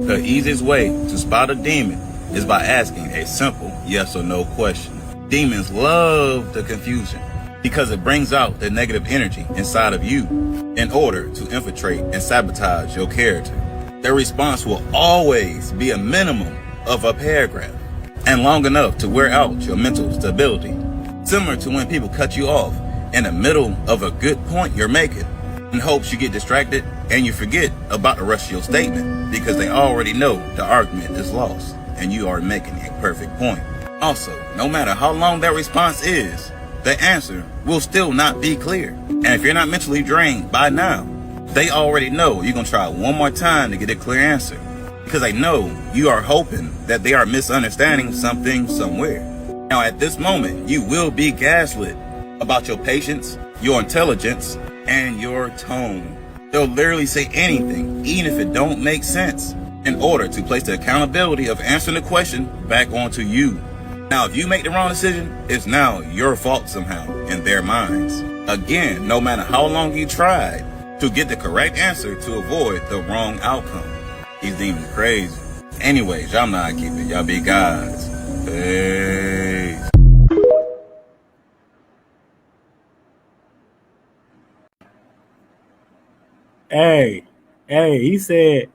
The easiest way to spot a demon is by asking a simple yes or no question. Demons love the confusion because it brings out the negative energy inside of you in order to infiltrate and sabotage your character. Their response will always be a minimum of a paragraph and long enough to wear out your mental stability. Similar to when people cut you off in the middle of a good point you're making in hopes you get distracted and you forget about the rest of your statement because they already know the argument is lost and you are making a perfect point. Also, no matter how long that response is, the answer will still not be clear. And if you're not mentally drained by now, they already know you're going to try one more time to get a clear answer because they know you are hoping that they are misunderstanding something somewhere. Now, at this moment, you will be gaslit about your patience, your intelligence, and your tone. They'll literally say anything, even if it don't make sense, in order to place the accountability of answering the question back onto you. Now, if you make the wrong decision, it's now your fault somehow in their minds. Again, no matter how long you tried to get the correct answer to avoid the wrong outcome. These demons crazy. Anyways, y'all know how to keep it. Y'all be guys. Peace. Hey, he said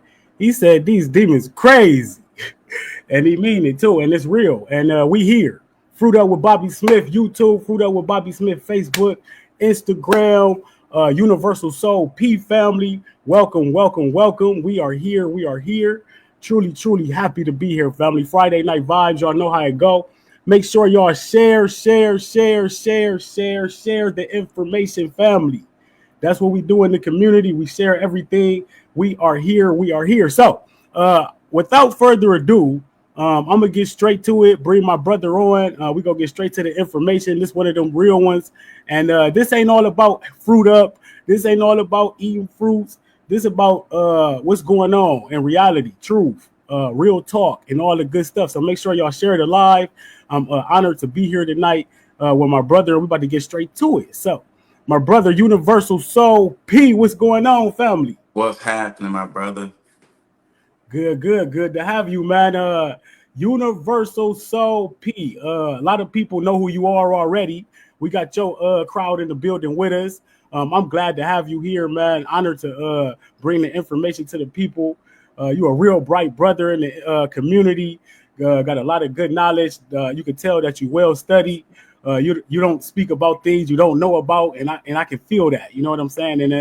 these demons crazy. And he mean it too, and it's real. And we here. Fruit Up with Bobby Smith, YouTube, Fruit Up with Bobby Smith, Facebook, Instagram, UniverSoulP family. Welcome. We are here. Truly happy to be here, family. Friday night vibes, y'all know how it go. Make sure y'all share the information, family. That's what we do in the community. We share everything. We are here. So, without further ado, I'm gonna get straight to it. Bring my brother on. We gonna get straight to the information. This one of them real ones, and this ain't all about fruit up. This ain't all about eating fruits. This about what's going on in reality, truth, real talk, and all the good stuff. So make sure y'all share it live. I'm honored to be here tonight with my brother. We're about to get straight to it. So, my brother, UniverSoulP, what's going on, family? What's happening, my brother? Good to have you, man. UniverSoulP. A lot of people know who you are already. We got your crowd in the building with us. I'm glad to have you here, man. Honored to bring the information to the people. You're a real bright brother in the community. Got a lot of good knowledge. You can tell that you well studied. You don't speak about things you don't know about, and I can feel that. You know what I'm saying? And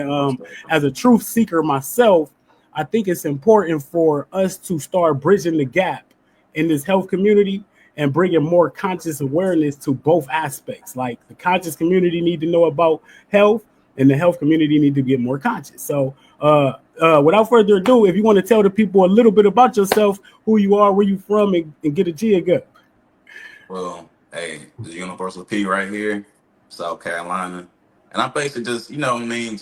as a truth seeker myself, I think it's important for us to start bridging the gap in this health community and bringing more conscious awareness to both aspects. Like the conscious community need to know about health, and the health community need to get more conscious. So without further ado, if you want to tell the people a little bit about yourself, who you are, where you from, and get a jig up. Well, hey, the UniverSoulP right here, South Carolina. And I basically just, you know what I mean,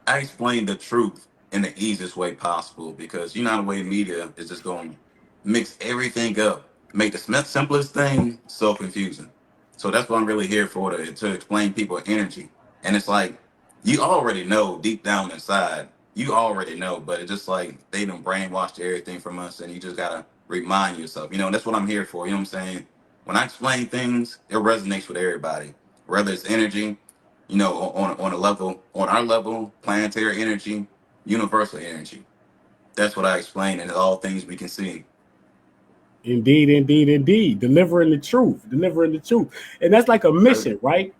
I explain the truth in the easiest way possible because you know the way media is just going to mix everything up, make the simplest thing so confusing. So that's what I'm really here for, to explain people energy. And it's like, you already know deep down inside, you already know, but it's just like they done brainwashed everything from us and you just got to remind yourself, you know, and that's what I'm here for, you know what I'm saying? When I explain things, it resonates with everybody, whether it's energy, you know, on a level, on our level, planetary energy, universal energy. That's what I explain, and it's all things we can see. Indeed. Delivering the truth. And that's like a mission, right?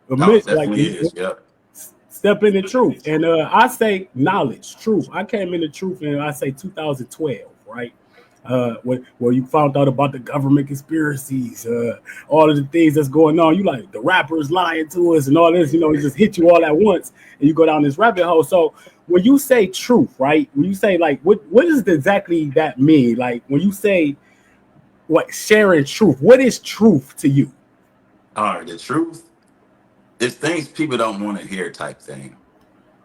A No, it mission, like definitely is. Yep. step into truth. And I say knowledge, truth. I came into truth in, I say, 2012, right? Where you found out about the government conspiracies, all of the things that's going on. You like the rappers lying to us and all this, you know, it just hit you all at once and you go down this rabbit hole. So when you say truth, right? When you say like, what does exactly that mean? Like when you say what sharing truth, what is truth to you? All right, the truth is things people don't want to hear type thing.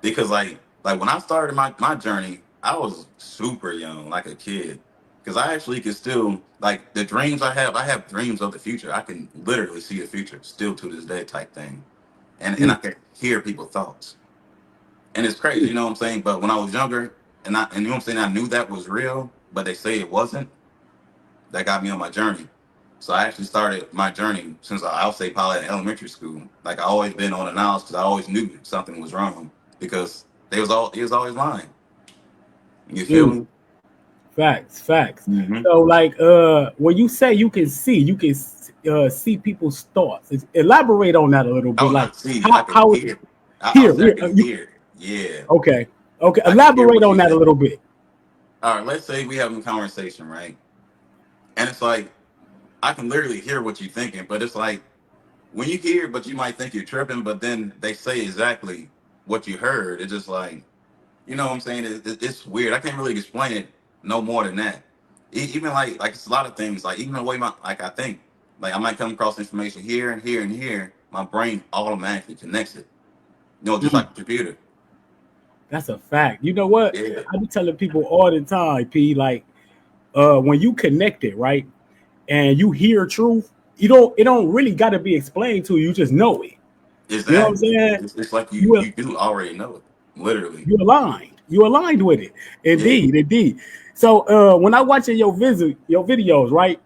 Because like when I started my journey, I was super young, like a kid. Because I actually can still like the dreams I have dreams of the future. I can literally see the future still to this day type thing. And I Mm, can hear people's thoughts. And it's crazy, you know what I'm saying? But when I was younger and you know what I'm saying, I knew that was real. but they say it wasn't, that got me on my journey. So I actually started my journey since I'll say probably in elementary school. Like I always been on the knowledge because I always knew something was wrong because he was always lying. You feel Mm, me? facts, facts. Mm-hmm. So like when you say you can see people's thoughts. Elaborate on that a little bit. Oh, Like not see, I can how hear. I'll here, say I here can you hear. Yeah, okay. Okay. I can hear Elaborate what on you're that a saying. little bit. All right, let's say we having a conversation, right? And it's like I can literally hear what you're thinking, but it's like when you hear, but you might think you're tripping, but then they say exactly what you heard. It's just like, you know what I'm saying? It's weird. I can't really explain it no more than that. Even like it's a lot of things. Like even the way like I think, like I might come across information here and here and here. My brain automatically connects it. You know, just Mm, like a computer. that's a fact. You know what? Yeah, I be telling people all the time, P, like when you connect it, right? And you hear truth, it don't really gotta be explained to you, you just know it. You know what I'm exactly. saying? It's like You you do already know it, literally. you aligned. You aligned with it. Yeah, Indeed, indeed. So when I watching your videos, right?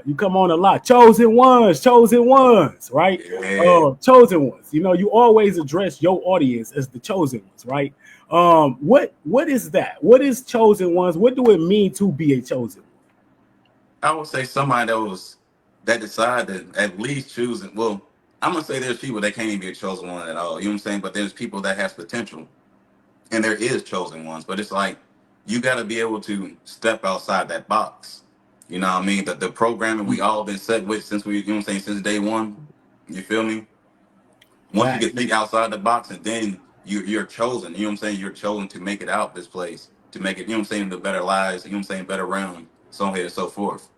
You come on a lot. Chosen ones, right? yeah. Chosen ones. You know, you always address your audience as the chosen ones, right? What is that? What is chosen ones? What do it mean to be a chosen one? I would say somebody that decided at least choosing. Well, I'm gonna say there's people that can't even be a chosen one at all. You know what I'm saying? But there's people that has potential, and there is chosen ones. But it's like you got to be able to step outside that box. You know what I mean? The programming we all been set with since we, you know what I'm saying, since day one. You feel me? Once you Fact. get think outside the box, and then you're chosen. You know what I'm saying? You're chosen to make it out this place, to make it. You know what I'm saying? The better lives. You know what I'm saying? Better realm. So on and so forth.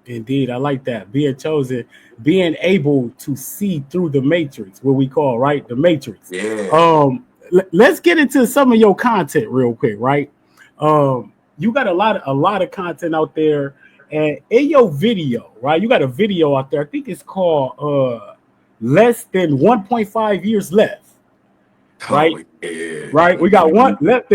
Indeed, I like that. Being chosen, being able to see through the matrix, what we call, right? The matrix. Yeah. Let's get into some of your content real quick, right? You got a lot of content out there, and in your video, right? You got a video out there. I think it's called less than 1.5 years left, Oh right? yeah. Right? We got one Mhm. left.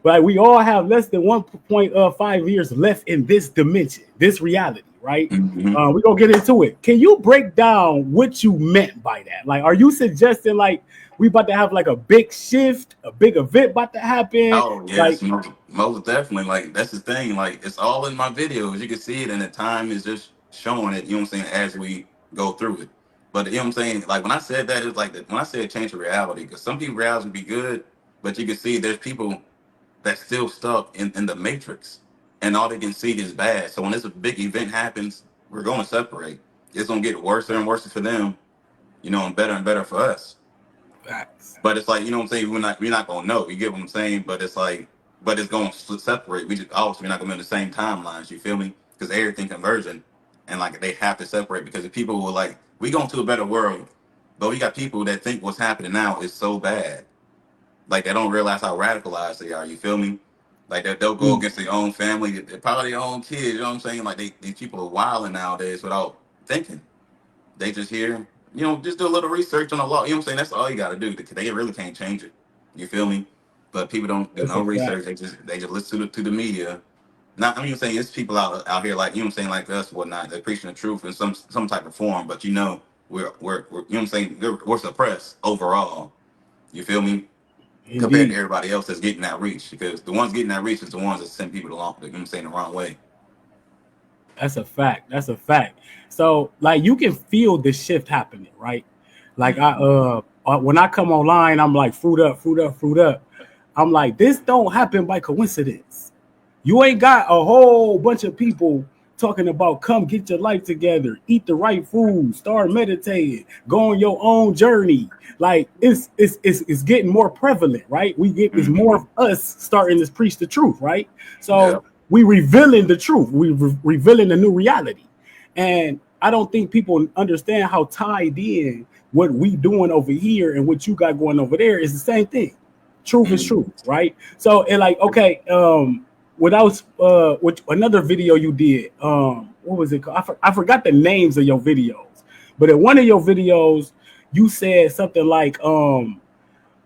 Like we all have less than 1.5 years left in this dimension, this reality, right? Mhm. We're gonna get into it. Can you break down what you meant by that? Like, are you suggesting like we about to have like a big shift, a big event about to happen? Oh yes, Like, most definitely. Like that's the thing. Like it's all in my videos. You can see it, and the time is just showing it. You know what I'm saying? As we go through it. But you know what I'm saying? Like when I said that, it's like when I said change the reality, because some people reality would be good, but you can see there's people that still stuck in the matrix, and all they can see is bad. So when this big event happens, we're going to separate. It's going to get worse and worse for them, you know, and better for us. facts. But it's like, you know what I'm saying? We're not gonna know. You get what I'm saying? But it's like, but it's gonna separate. We just obviously we're not gonna be on the same timelines. You feel me? Because everything conversion, and like they have to separate because if people were like, we going to a better world, but we got people that think what's happening now is so bad. Like they don't realize how radicalized they are. You feel me? Like they'll go Mm, against their own family, probably their own kids. You know what I'm saying? Like these people are wilding nowadays without thinking. They just hear, you know, just do a little research on the law. You know what I'm saying? That's all you got to do. They really can't change it. You feel me? But people don't do that's no a fact. research. They just listen to the media. Not I'm even saying it's people out here like you know what I'm saying like us whatnot. They're preaching the truth in some type of form. But you know we're you know what I'm saying we're suppressed overall. You feel me? Compared to Indeed. everybody else that's getting that reach because the ones getting that reach is the ones that send people along. You know what I'm saying the wrong way. That's a fact. That's a fact. So like you can feel the shift happening, right? Like Mhm. when I come online, I'm like fruit up, fruit up, fruit up. I'm like, this don't happen by coincidence. You ain't got a whole bunch of people talking about come get your life together, eat the right food, start meditating, go on your own journey. Like it's getting more prevalent, right? We get it's more of Mhm. us starting to preach the truth, right? Yeah. So we revealing the truth, revealing the new reality, and I don't think people understand how tied in what we doing over here and what you got going over there is the same thing. Truth is truth, Mhm. right? So and like okay, without with another video you did, what was it called? I forgot the names of your videos, but in one of your videos you said something like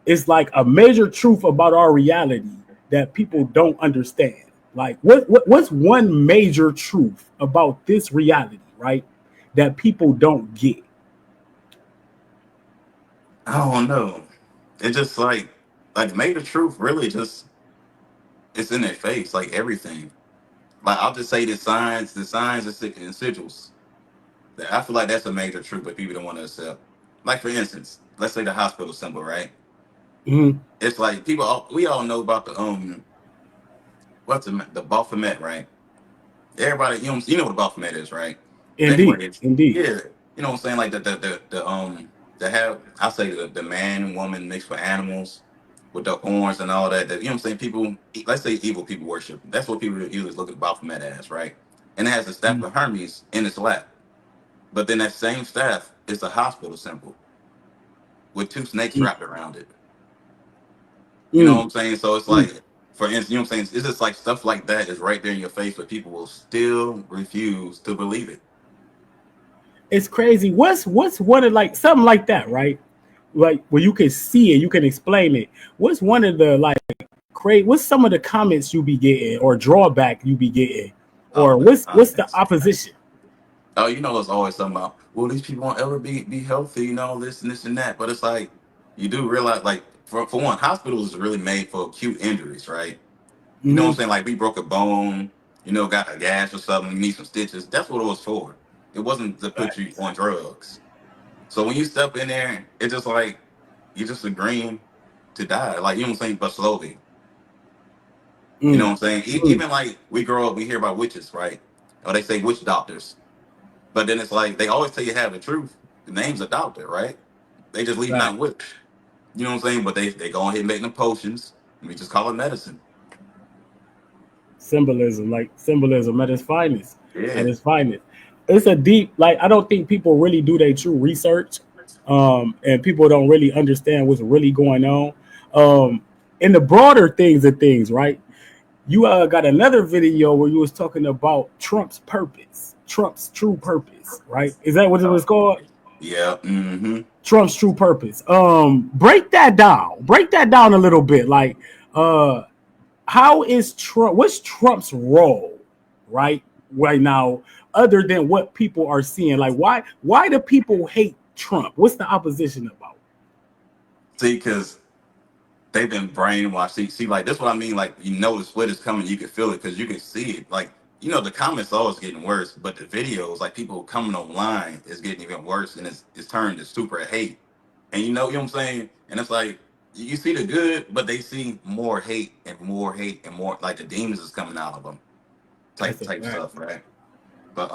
it's like a major truth about our reality that people don't understand, Like, what's one major truth about this reality, right? That people don't get. I don't know. It just like made the truth really just it's in their face, like everything. Like I'll just say the signs and sigils. I feel like that's a major truth, but people don't want to accept. Like for instance, let's say the hospital symbol, right? Mm-hmm. It's like we all know about the what's the Baphomet, right? Everybody, you know what Baphomet is, right? But Indeed, anyways, indeed. yeah, you know what I'm saying? Like the have I say the man and woman mixed with animals with the horns and all that. You know what I'm saying? People, let's say evil people worship. That's what people usually look at Baphomet as, right? And it has the staff of Hermes in its lap. But then that same staff is a hospital symbol with two snakes wrapped around it. You know what Mm, I'm saying? So it's mm. like, for instance, you know what I'm saying? It's just like stuff like that is right there in your face, but people will still refuse to believe it. It's crazy. What's one of like something like that, right? Like where you can see it, you can explain it. What's one of the like what's some of the comments you be getting or drawback you be getting? Oh, Or the what's the comments. opposition? Oh, you know, it's always something about, well, these people won't ever be healthy, you know, this and that. But it's like, you do realize, like, for one, hospitals is really made for acute injuries, right? You know what I'm Mm-hmm. saying? Like, we broke a bone, you know, got a gash or something, you need some stitches. That's what it was for. It wasn't to put you on drugs. So when you step in there, it's just like, you're just agreeing to die. Like, you know what I'm saying? But slowly. You know Mm, what I'm saying? mm. Even like, we grow up, we hear about witches, right? Or they say witch doctors. But then it's like they always tell you have the truth. The name's a doctor, right? They just leave Right. nothing with. You know what I'm saying? But they go ahead and make them potions. And we just call it medicine. Symbolism, like symbolism at its finest. At Yeah. its finest. It's a deep, like I don't think people really do their true research. And people don't really understand what's really going on. In the broader things of things, right? You got another video where you was talking about Trump's purpose, Trump's true purpose, right? Is that what it was called? Yeah. Mm-hmm. Trump's true purpose. Break that down. Break that down a little bit. Like, uh, how is Trump? What's Trump's role, right? Right now, other than what people are seeing, like why do people hate Trump? What's the opposition about? See, because they've been brainwashed. See, like that's what I mean. Like you know the split is coming. You can feel it because you can see it. Like you know the comments always getting worse, but the videos, like people coming online, is getting even worse, and it's turned to super hate. And you know what I'm saying? And it's like you see the good, but they see more hate and more hate and more like the demons is coming out of them, That's a type fact. stuff, right? But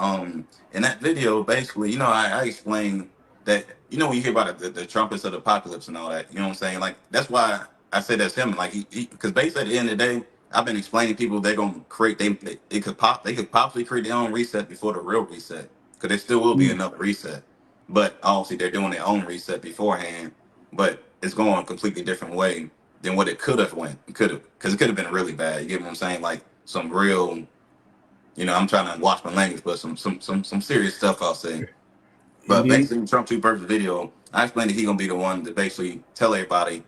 in that video, basically, you know, I explained that you know when you hear about the trumpets of the apocalypse and all that, you know what I'm saying? Like that's why I say that's him. Like he because basically at the end of the day, I've been explaining to people they're gonna create they it could they could possibly create their own reset before the real reset because there still will be Mm, another reset, but obviously they're doing their own reset beforehand, but it's going a completely different way than what it could have went. It could have because it could have been really bad. You get what I'm saying? Like some real I'm trying to watch my language, but some serious stuff I'll say. But indeed. basically, in Trump two purpose video, I explained that he gonna be the one to basically tell everybody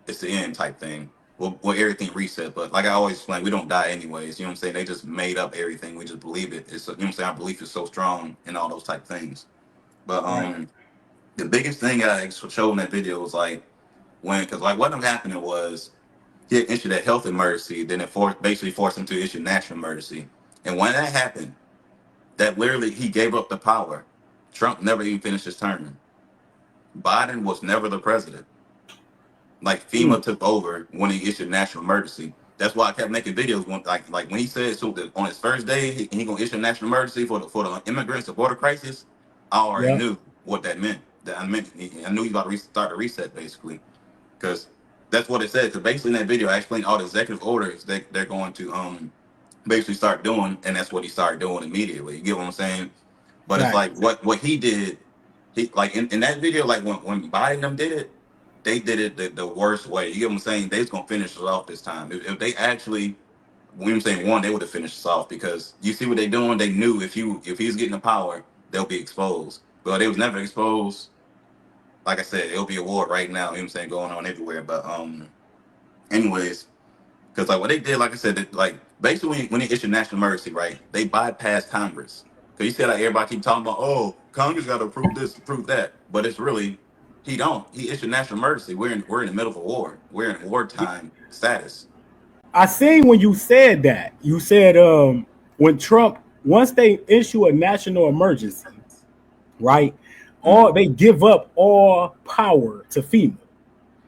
it's the end type thing. Well, everything reset. But like I always explain, we don't die anyways. You know what I'm saying? They just made up everything. We just believe it. It's you know what I'm saying. Our belief is so strong in all those type things. But Right. the biggest thing I showed in that video was like when because like what was happening was he had issued a health emergency, then it basically forced him to issue national emergency. And when that happened, that literally he gave up the power. Trump never even finished his term. Biden was never the president. Like Mm, FEMA took over when he issued national emergency. That's why I kept making videos when, like when he said so that on his first day he gonna issue a national emergency for the immigrants, the border crisis. I already yeah. knew what that meant. That I knew he about to start a reset basically because that's what it said. Because basically in that video I explained all the executive orders they're going to basically start doing, and that's what he started doing immediately. You get what I'm saying? But it's like Facts. what he did, he like in that video, like when Biden them did it, they did it the worst way. You get what I'm saying? They was gonna finish it off this time. If they actually when I'm saying one, they would have finished us off because you see what they doing, they knew if he's getting the power, they'll be exposed. But they was never exposed. Like I said, it'll be a war right now, you know what I'm saying, going on everywhere. But anyways, because like what they did, like I said, like Basically, when they issue national emergency, right, they bypass Congress. Because you said like everybody keep talking about, oh, Congress got to approve this, approve that, but it's really he don't. He issued national emergency. We're in the middle of a war. We're in wartime status. I seen when you said that. You said when Trump once they issue a national emergency, right? All Mm-hmm. they give up all power to FEMA,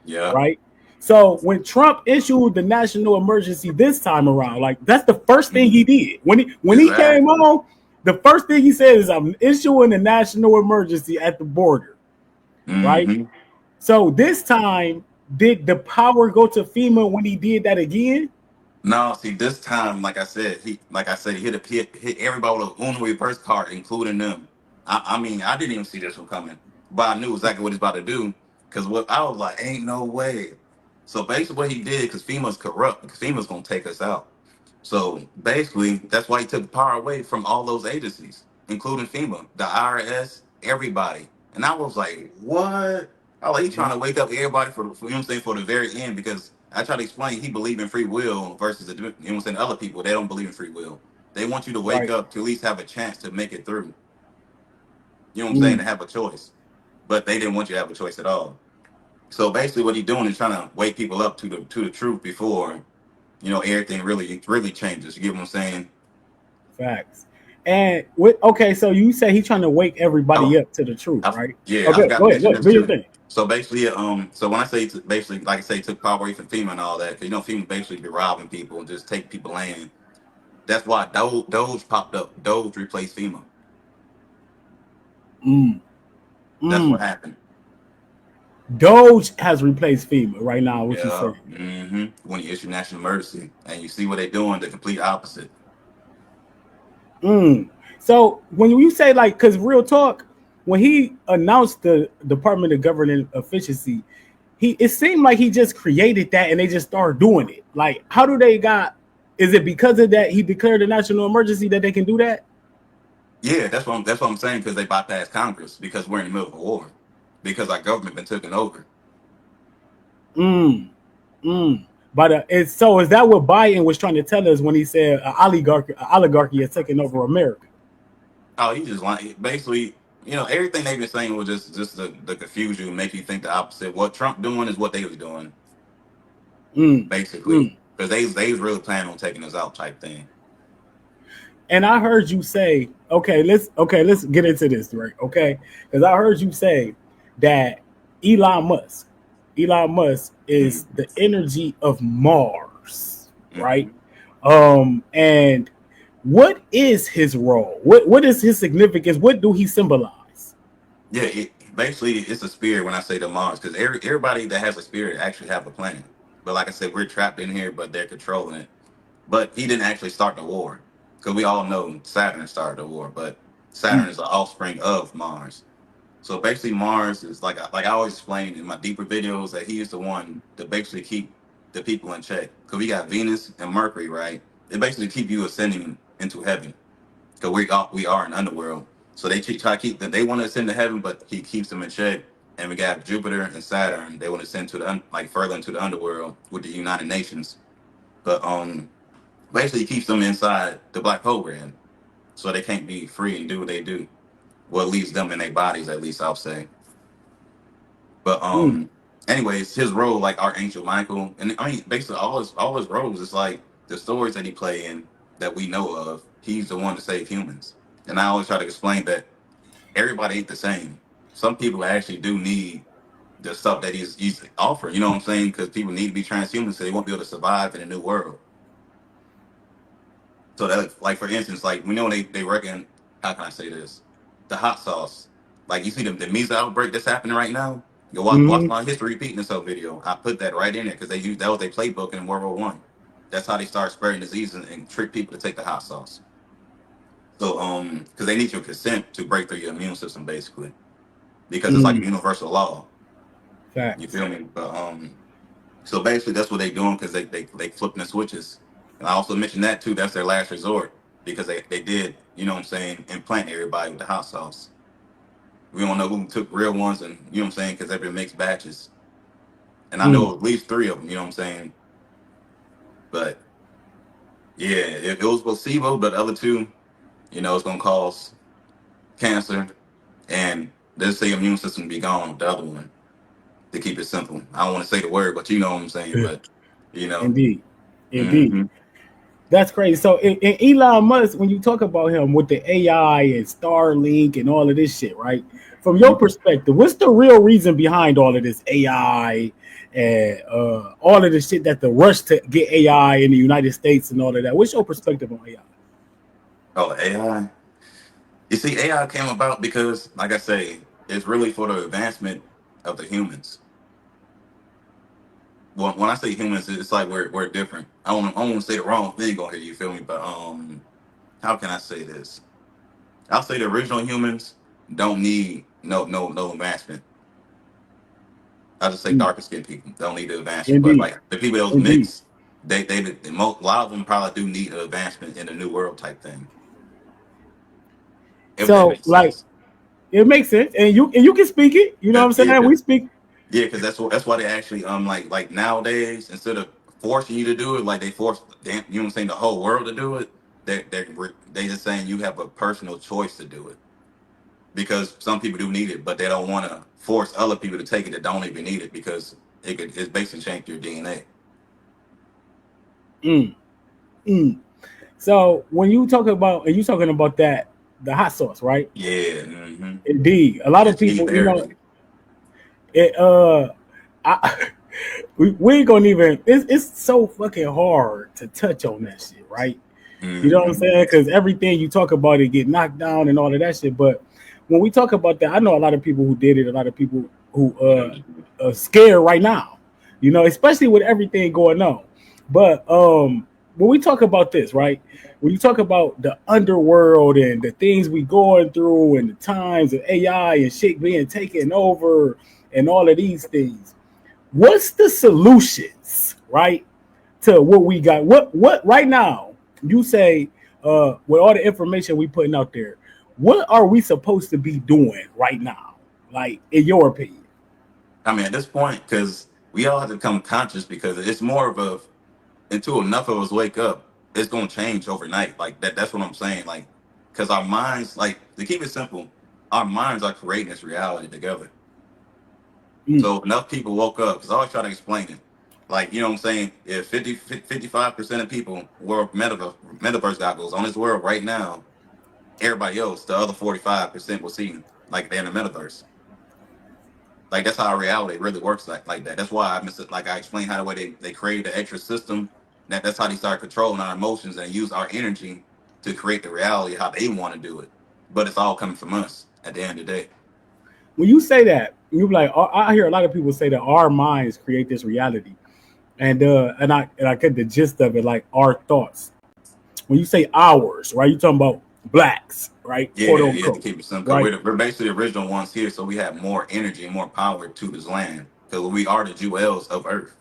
Yeah, right? So when Trump issued the national emergency this time around, like that's the first thing he mm-hmm. did. When he came Exactly. on, the first thing he said is I'm issuing a national emergency at the border, right? Mm-hmm. So this time, did the power go to FEMA when he did that again? No, see, this time, like I said, he hit everybody with a Uno reverse card, including them. I mean, I didn't even see this one coming, but I knew exactly what he's about to do. Because what I was like, ain't no way. So basically, what he did, because FEMA's corrupt, because FEMA's gonna take us out. So basically, that's why he took the power away from all those agencies, including FEMA, the IRS, everybody. And I was like, what? I was like, he trying to wake up everybody for you know what I'm saying, for the very end, because I try to explain he believe in free will versus the, you know what I'm saying, other people, they don't believe in free will. They want you to wake Right. up to at least have a chance to make it through. You know what I'm saying? To Mm, have a choice. But they didn't want you to have a choice at all. So basically what he's doing is trying to wake people up to the truth before, everything really changes. You get what I'm saying? facts. And with okay, so you say he's trying to wake everybody Oh, up to the truth, right? yeah, I Okay, forgot to go ahead, mention this do your too. thing. So basically, so when I say basically, like I say, took power away from FEMA and all that, because FEMA basically be robbing people and just take people land. That's why Doge popped up. Doge replaced FEMA. Mm, That's what mm. happened. Doge has replaced FEMA right now. What you Yeah. saying? When you issue national emergency, and you see what they're doing, the complete opposite. Mm. So when you say like, because real talk, when he announced the Department of Government Efficiency, it seemed like he just created that and they just started doing it. Like, how do they got? Is it because of that he declared a national emergency that they can do that? Yeah, that's what I'm saying, because they bypassed Congress, because we're in the middle of a war, because our government been taken over. Mm. Mm. But is that what Biden was trying to tell us when he said oligarchy has taken over America? Oh, he just like basically, everything they've been saying was just the confuse you, make you think the opposite. What Trump doing is what they was doing, Mm. basically, Mm. because they was really planning on taking us out, type thing. And I heard you say, let's get into this, right? Okay, because I heard you say that Elon Musk, Elon Musk is Mm-hmm. the energy of Mars, right? Mm-hmm. And what is his role? What is his significance? What do he symbolize? Yeah, basically it's a spirit when I say the Mars, because everybody that has a spirit actually have a planet. But like I said, we're trapped in here, but they're controlling it. But he didn't actually start the war, because we all know Saturn started the war, but Mm, Saturn is the offspring of Mars. So basically, Mars is like I always explain in my deeper videos, that he is the one to basically keep the people in check. Because we got Venus and Mercury, right? They basically keep you ascending into heaven, because we are an underworld. So they try to keep them. They want to ascend to heaven, but he keeps them in check. And we got Jupiter and Saturn. They want to ascend to like further into the underworld with the United Nations. But basically, he keeps them inside the black program, so they can't be free and do what they do. Well, it leaves them in their bodies, at least I'll say. But mm, anyways, his role like Archangel Michael, and I mean basically all his roles is like the stories that he play in that we know of. He's the one to save humans, and I always try to explain that everybody ain't the same. Some people actually do need the stuff that he's offering. You know what I'm saying? Because people need to be transhuman, so they won't be able to survive in a new world. So that, like for instance, like we know they reckon, how can I say this? The hot sauce. Like you see the measles outbreak that's happening right now. You watch mm, my history repeating this whole video. I put that right in there because they used that was their playbook in World War I. That's how they start spreading disease and trick people to take the hot sauce. So because they need your consent to break through your immune system basically, because it's like a mm. universal law. You Facts. feel me? But so basically, that's what they doing, because they flipping the switches. And I also mentioned that too. That's their last resort, because they did, you know what I'm saying, implant everybody with the hot sauce. We don't know who took real ones, and you know what I'm saying, because they've been mixed batches. And I Mm, know at least three of them. You know what I'm saying. But Yeah, if it was placebo, but the other two, it's gonna cause cancer, and let's say immune system be gone with the other one. To keep it simple, I don't want to say the word, but you know what I'm saying. But you know, Indeed, indeed. hmm That's crazy. So, in Elon Musk, when you talk about him with the AI and Starlink and all of this shit, right? From your perspective, what's the real reason behind all of this AI and all of the shit that the rush to get AI in the United States and all of that? What's your perspective on AI? oh, AI. You see, AI came about because, like I say, it's really for the advancement of the humans. When I say humans, it's like we're different. I don't want to say the wrong thing on here. You feel me? But how can I say this? I'll say the original humans don't need no advancement. I'll just say Mm, darker skinned people don't need the advancement. But indeed, like the people that was indeed. mixed, a lot of them probably do need an advancement in the new world type thing. If that So, makes like, sense. it makes sense, and you can speak it. You know what I'm Yeah, saying? We speak. yeah, because that's why they actually like nowadays, instead of forcing you to do it, like they force you know what I'm saying, the whole world to do it. They just saying you have a personal choice to do it, because some people do need it, but they don't want to force other people to take it that don't even need it, because it's basically change your DNA. Mm, mm. So when you talk about and you talking about that the hot sauce, right? Yeah, Indeed, a lot the of G people, berry. it I we ain't gonna even. It's so fucking hard to touch on that shit, right? You know what I'm hmm saying? Because everything you talk about it get knocked down and all of that shit. But when we talk about that, I know a lot of people who did it. A lot of people who are scared right now. You know, especially with everything going on. But when we talk about this, right? When you talk about the underworld and the things we going through and the times of AI and shit being taken over and all of these things, what's the solutions, right? To what we got. What right now you say with all the information we putting out there, what are we supposed to be doing right now? Like in your opinion? I mean, at this point, because we all have to become conscious, because it's more of a until enough of us wake up, it's gonna change overnight. Like that. That's what I'm saying. Like, because our minds, like, to keep it simple, our minds are creating this reality together. Mm, So enough people woke up, because I always try to explain it. Like, you know what I'm saying? If 55% of people were metaverse goggles on this world right now, everybody else, the other 45% will see like they're in the metaverse. Like that's how reality really works, like that. That's why I miss it. Like I explained how the way they created the extra system. That's how they start controlling our emotions and use our energy to create the reality how they want to do it. But it's all coming from us at the end of the day. when you say that, you like I hear a lot of people say that our minds create this reality, and I get the gist of it, like our thoughts. When you say ours, right? You talking about blacks, right? Yeah, Quote you have to unquote, keep it simple, because right? we're basically the original ones here, so we have more energy and more power to this land, because we are the jewels of Earth.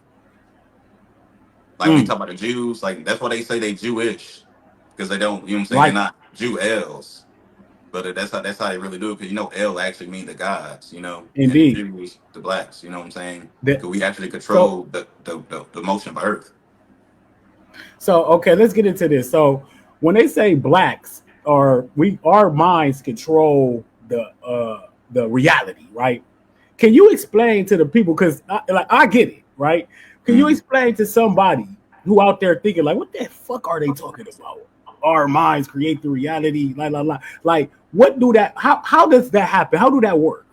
Like when you Mm, talk about the Jews, like that's why they say they Jewish, because they don't, you know what I'm saying? They're right. not Jewels. But that's how they really do it, because L actually mean the gods, and the Indeed. Jews the blacks. You know what I'm saying? That Because we actually so control the motion of Earth. So okay, let's get into this. So when they say blacks or we our minds control the reality, right? Can you explain to the people because like I get it, right? Can you Mm. explain to somebody who out there thinking like, what the fuck are they talking about? Our minds create the reality, la la la. Like, what do that? How does that happen? How do that work?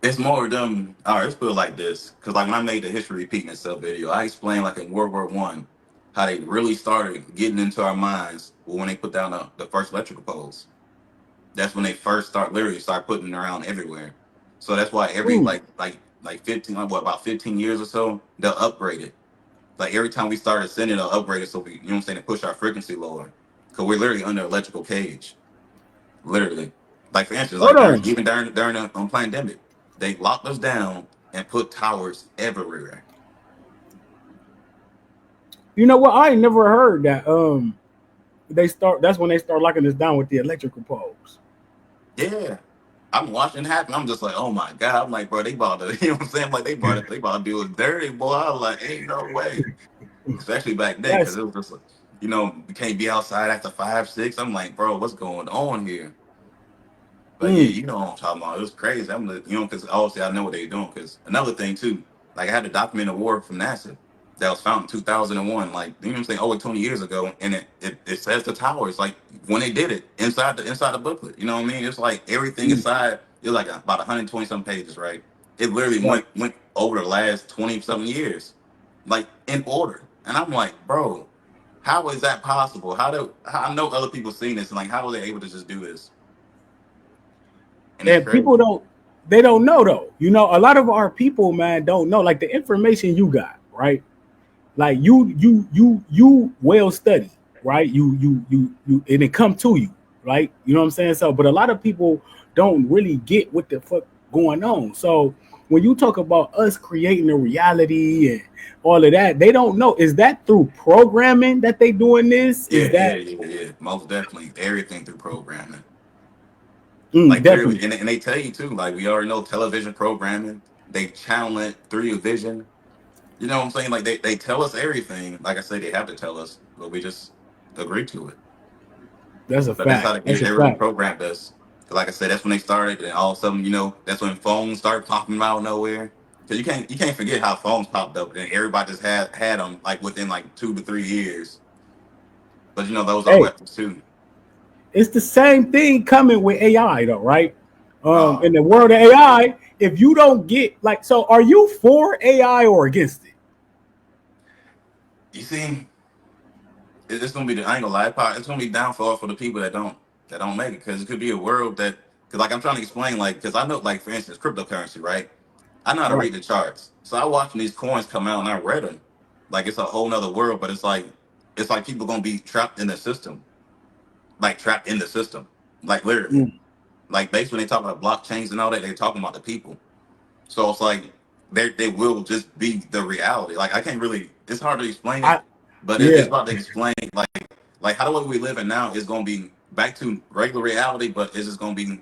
It's more of them. All right, let's put it like this, because like when I made the history repeating itself video, I explained like in World War I how they really started getting into our minds when they put down the first electrical poles. That's when they first literally start putting them around everywhere. So that's why every Mm. like 15, like what, about 15 years or so, they'll upgrade it. Like every time we started sending an upgrade, so we, you know what I'm saying, to push our frequency lower, because we're literally under electrical cage, literally. Like for instance, Hold like during on. even during the pandemic, they locked us down and put towers everywhere. You know what? I ain't never heard that. They start. That's when they start locking us down with the electrical poles. Yeah, I'm watching it happen. I'm just like, oh my god. I'm like, bro, they about to, you know what I'm saying? Like they about to do it dirty, boy. I'm like, ain't no way. especially back then, because That's it was just, you can't be outside after 5, 6. I'm like, bro, what's going on here? But yeah, mm, you know what I'm talking about. It was crazy. Because obviously I know what they're doing. Because another thing too, like I had to document a war from NASA that was found in 2001. Like, you know what I'm saying, over 20 years ago, and it says the towers like when they did it inside the booklet. You know what I mean? It's like everything mm, inside. It's like about 120 some pages, right? It literally right. went over the last 20 something years, like in order. And I'm like, bro, how is that possible? How I know other people seen this, and like how are they able to just do this? And it's And people crazy. don't know though. A lot of our people, man, don't know. Like the information you got, right? Like you well studied, right? You and it come to you, right? You know what I'm saying? So, but a lot of people don't really get what the fuck going on. So when you talk about us creating a reality and all of that, they don't know. Is that through programming that they doing this? Is Yeah, yeah, that yeah, yeah. Most definitely, everything through programming. Like literally, definitely? and they tell you too. Like we already know television programming. They channel it through your vision. You know what I'm saying? Like they tell us everything. Like I say, they have to tell us, but we just agree to it. That's a But that's how fact. they, That's a they really fact. programmed us. 'Cause like I said, that's when they started, and all of a sudden, that's when phones started popping out of nowhere. Because you can't forget how phones popped up, and everybody just had them like within like 2 to 3 years. But those are Hey, weapons too. it's the same thing coming with AI though, right? Uh, In the world of AI, if you don't get like, so are you for AI or against it? you see. It's gonna be the I ain't gonna lie, it's gonna be downfall for the people that don't make it because it could be a world that because like I'm trying to explain like because I know like for instance cryptocurrency, right? I know how to Right. read the charts, so I watching these coins come out and I read them like it's a whole nother world, but it's like people gonna be trapped in the system, like trapped in the system, like literally, Mm. like basically when they talk about blockchains and all that, they're talking about the people. So it's like they will just be the reality. Like I can't really. It's hard to explain I it, but it's Yeah. about to explain like how the way we live in now is gonna be back to regular reality, but it's just gonna be.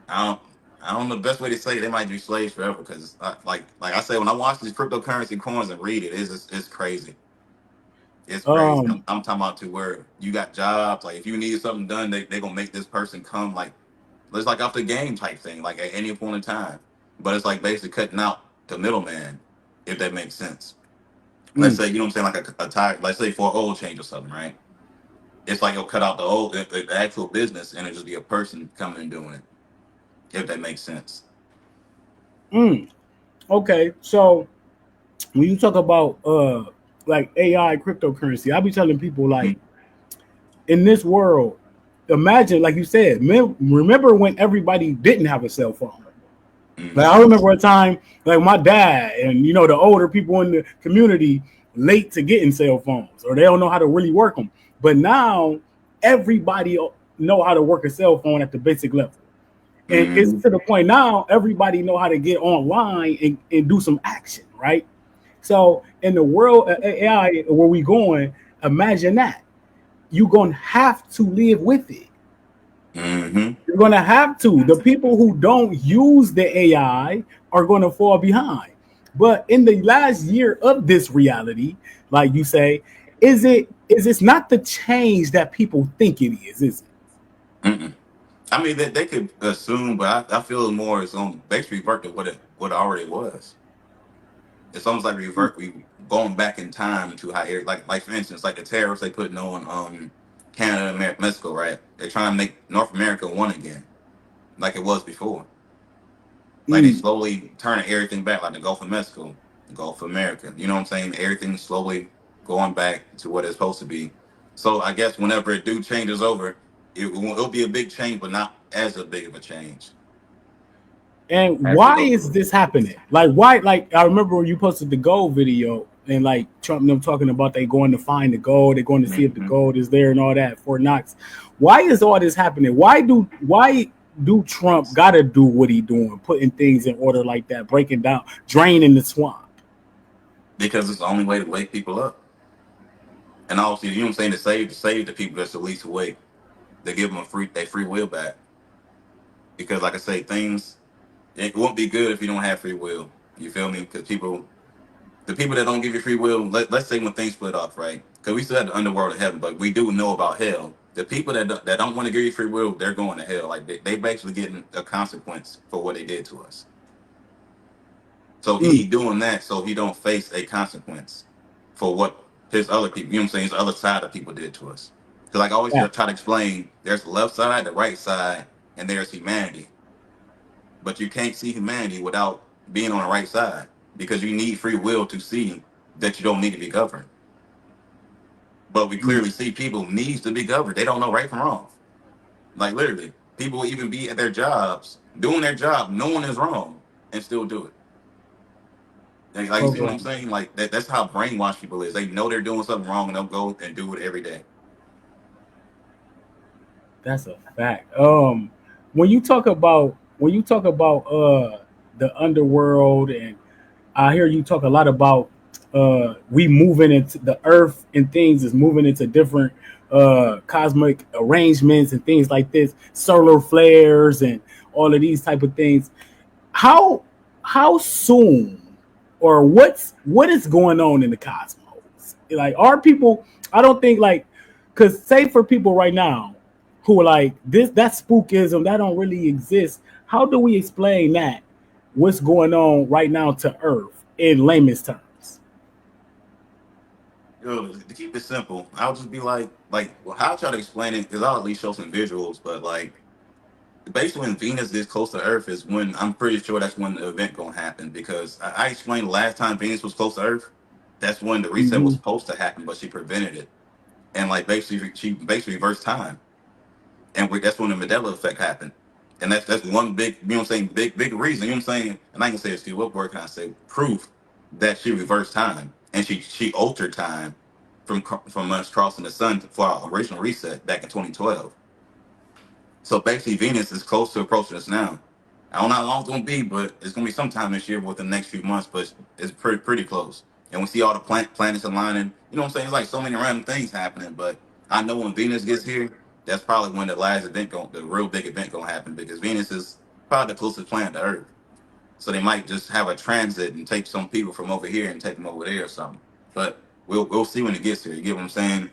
I don't. I don't know the best way to say it. They might be slaves forever because, like I say, when I watch these cryptocurrency coins and read it, it's crazy. It's crazy. I'm, Um. I'm talking about to where you got jobs. Like if you need something done, they gonna make this person come like it's like off the game type thing, like at any point in time. But it's like basically cutting out the middleman, if that makes sense. Let's mm, say, you know what I'm saying, like a tire, let's say for an oil change or something, right? It's like it'll cut out the actual business and it'll just be a person coming and doing it, if that makes sense. mm. Okay. So when you talk about like AI cryptocurrency, I be telling people like in this world, imagine like you said, remember when everybody didn't have a cell phone? Like I Mm-hmm. remember a time like my dad and the older people in the community late to getting cell phones or they don't know how to really work them. But now everybody know how to work a cell phone at the basic level. And it's Mm-hmm. to the point now everybody know how to get online and do some action, right? So in the world of AI where we going, imagine that. You're gonna have to live with it. Mm-hmm. You're going to have to. The people who don't use the AI are going to fall behind. But in the last year of this reality, like you say, is it's not the change that people think it is it? Mm-mm. I mean, they could assume, but I feel more it's going to basically revert to what it already was. It's almost like we going back in time to how like for instance like the tariffs they putting on Canada, America, Mexico, right? They're trying to make North America one again, like it was before. Like they Mm. slowly turning everything back, like the Gulf of Mexico, the Gulf of America. You know what I'm saying? Everything's slowly going back to what it's supposed to be. So I guess whenever it do changes over, it'll be a big change, but not as a big of a change And as we why go is through it. this happening? Like why? Like I remember when you posted the gold video and like Trump and them talking about they going to find the gold, they're going to see if the Hmm. gold is there and all that. Fort Knox. Why is all this happening? Why do Trump got to do what he doing, putting things in order like that, breaking down, draining the swamp? Because it's the only way to wake people up. And obviously, you know what I'm saying, to save the people that's the least awake. They give them their free will back. Because like I say, things it won't be good if you don't have free will. You feel me? Because people The people that don't give you free will, let's say when things split off, right? Because we still have the underworld of heaven, but we do know about hell. The people that don't want to give you free will, they're going to hell. Like they basically getting a consequence for what they did to us. So he Mm, doing that so he don't face a consequence for what his other people, you know what I'm saying, his other side of people did to us. Because like I always yeah, try to explain, there's the left side, the right side, and there's humanity. But you can't see humanity without being on the right side because you need free will to see that you don't need to be governed. But we mm, clearly see people needs to be governed. They don't know right from wrong. Like literally, people will even be at their jobs doing their job, knowing is wrong, and still do it. Like you see what I'm program. saying? Like that's how brainwashed people is. They know they're doing something wrong and they'll go and do it every day. That's a fact. When you talk about the underworld, and I hear you talk a lot about we moving into the earth and things is moving into different cosmic arrangements and things like this, solar flares and all of these type of things. How how soon or what is going on in the cosmos? Like are people? I don't think like because say for people right now who are like this that spookism that don't really exist. How do we explain that? What's going on right now to Earth in layman's terms? Yo, to keep it simple, I'll just be like, well, how I try to explain it is I'll at least show some visuals, but like basically when Venus is close to Earth is when I'm pretty sure that's when the event gonna happen because I explained the last time Venus was close to Earth, that's when the reset was Mm-hmm. supposed to happen, but she prevented it. And like basically she basically reversed time. And that's when the Mandela effect happened. And that's one big, you know what I'm saying, big reason, you know what I'm saying? And I can say it's what word can I say? Proof that she reversed time. And she altered time from us crossing the sun for our original reset back in 2012. So basically, Venus is close to approaching us now. I don't know how long it's gonna be, but it's gonna be sometime this year within the next few months. But it's pretty close. And we see all the planets aligning. You know what I'm saying? It's like so many random things happening. But I know when Venus gets here, that's probably when the last event the real big event gonna happen because Venus is probably the closest planet to Earth. So they might just have a transit and take some people from over here and take them over there or something. But we'll see when it gets here. You get what I'm saying?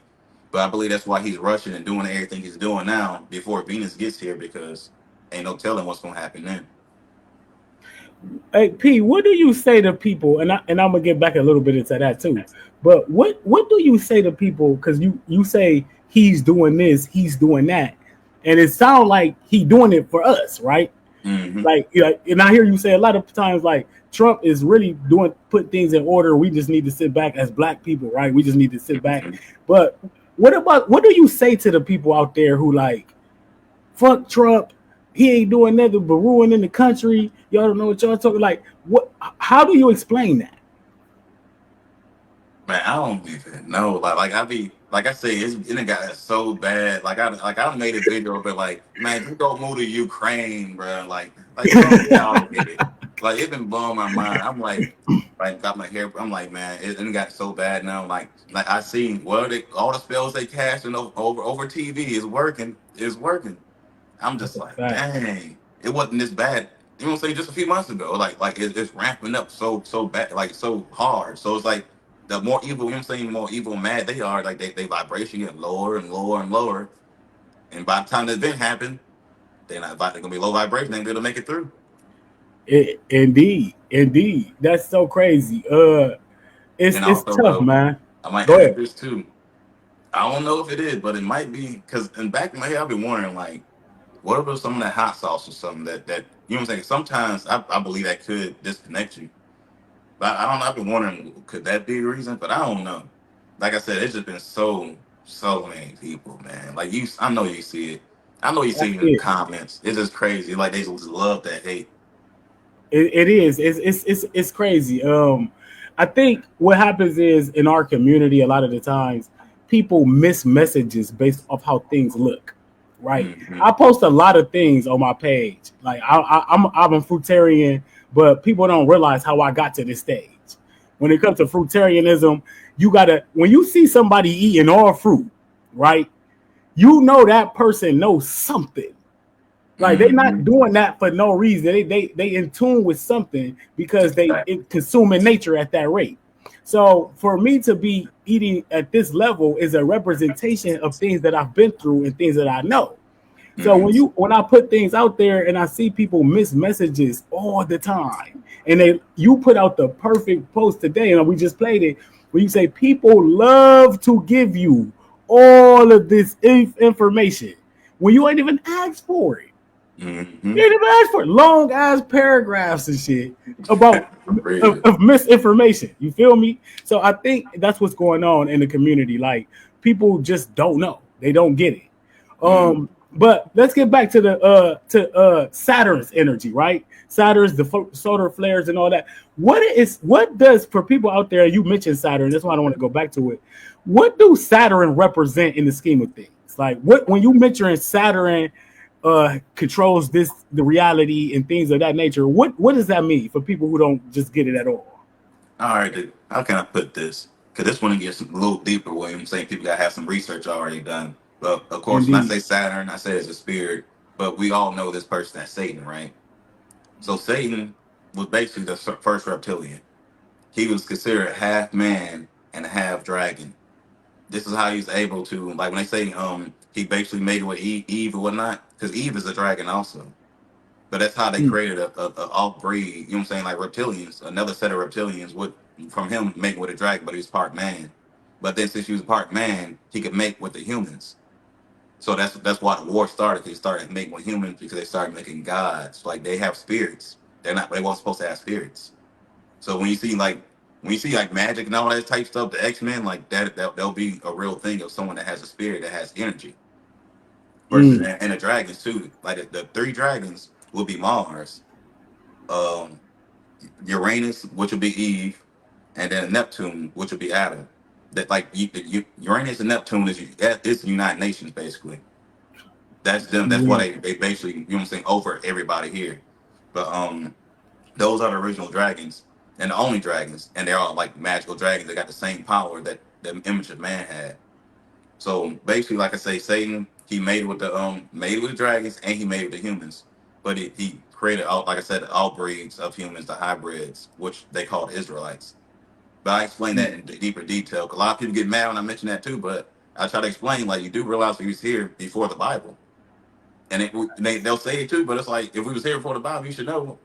But I believe that's why he's rushing and doing everything he's doing now before Venus gets here because ain't no telling what's gonna happen then. Hey P, what do you say to people? And I'm gonna get back a little bit into that too. But what do you say to people? Because you say he's doing this, he's doing that, and it sounds like he doing it for us, right? Hmm. Like, you know, and I hear you say a lot of times like Trump is really doing put things in order. We just need to sit back as black people, right? We just need to sit back. But what do you say to the people out there who like fuck Trump? He ain't doing nothing but ruining the country. Y'all don't know what y'all talking like. What? How do you explain that? Man, I don't even know. Like I be like I say, it done got so bad. I made a video, but like, man, just go move to Ukraine, bro. Like bro, get out of here. Like it been blowing my mind. I'm like got my hair. I'm like, man, it done got so bad now. Like I seen all the spells they casting over TV is working. Is working. I'm That's just a like, fact. dang, it wasn't this bad. You know what I'm saying? Just a few months ago, it's ramping up so bad, like so hard. So it's like the more evil, you know what I'm saying, the more evil, mad they are. Like they vibration get lower and lower and lower. And by the time the event happened, they're gonna be low vibration. They ain't gonna be able to make it through. Indeed, indeed. That's so crazy. It's And it's also tough, though, man. I might Go add ahead. this too. I don't know if it is, but it might be because in back in my head, I've been wondering like, what if some of that hot sauce or something that you know what I'm saying? Sometimes I believe that could disconnect you. But I don't know. I've been wondering, could that be the reason? But I don't know. Like I said, it's just been so many people, man. Like I know you see it. I know you see That's it in the it. comments. It's just crazy. Like they just love that hate. It is. It's crazy. I think what happens is in our community a lot of the times people miss messages based off how things look. Right. Hmm. I post a lot of things on my page. Like I'm a fruitarian, but people don't realize how I got to this stage. When it comes to fruitarianism, you gotta when you see somebody eating all fruit, right? You know that person knows something. Like they're not Hmm. doing that for no reason. They in tune with something because they Right. consuming nature at that rate. So for me to be eating at this level is a representation of things that I've been through and things that I know. So Mm-hmm. when I put things out there and I see people miss messages all the time, and you put out the perfect post today, and we just played it, where you say people love to give you all of this information when you ain't even asked for it. Mm-hmm. You ain't even asked for it. Long ass paragraphs and shit about For real. of misinformation. You feel me? So I think that's what's going on in the community. Like people just don't know. They don't get it. Mm. But let's get back to the Saturn's energy, right? Saturn's the solar flares and all that. What does for people out there? You mentioned Saturn. That's why I don't want to go back to it. What do Saturn represent in the scheme of things? Like what when you mention Saturn controls the reality and things of that nature. What does that mean for people who don't just get it at all? All right, dude. How can I put this? Because this one gets a little deeper. Where I'm saying people gotta have some research already done. But of course, when I Indeed. say Saturn, I say it's a spirit. But we all know this person as Satan, right? So Satan was basically the first reptilian. He was considered half man and half dragon. This is how he's able to, like when they say he basically made it with Eve or whatnot, because Eve is a dragon also. But that's how they Mm, created a off breed. You know what I'm saying? Like reptilians, another set of reptilians would from him make with a dragon, but he was part man. But then since he was part man, he could make with the humans. So that's why the war started. They started making with humans because they started making gods. Like they have spirits. They weren't supposed to have spirits. So when you see like magic and all that type stuff, the X-Men like that'll be a real thing of someone that has a spirit that has energy. Versus mm, and the dragons too. Like the three dragons will be Mars, um, Uranus, which will be Eve, and then Neptune, which will be Adam. That like Uranus and Neptune is the United Nations basically. That's them. That's why yeah. they basically you know what I'm saying over everybody here. But those are the original dragons and the only dragons, and they're all like magical dragons. They got the same power that the image of man had. So basically, like I say, Satan he made it with the dragons and he made it with the humans, but he created all like I said all breeds of humans, the hybrids, which they called Israelites. But I explain that in deeper detail. 'Cause a lot of people get mad when I mention that too, but I try to explain like you do realize he was here before the Bible, and they'll say it too. But it's like if we was here before the Bible, you should know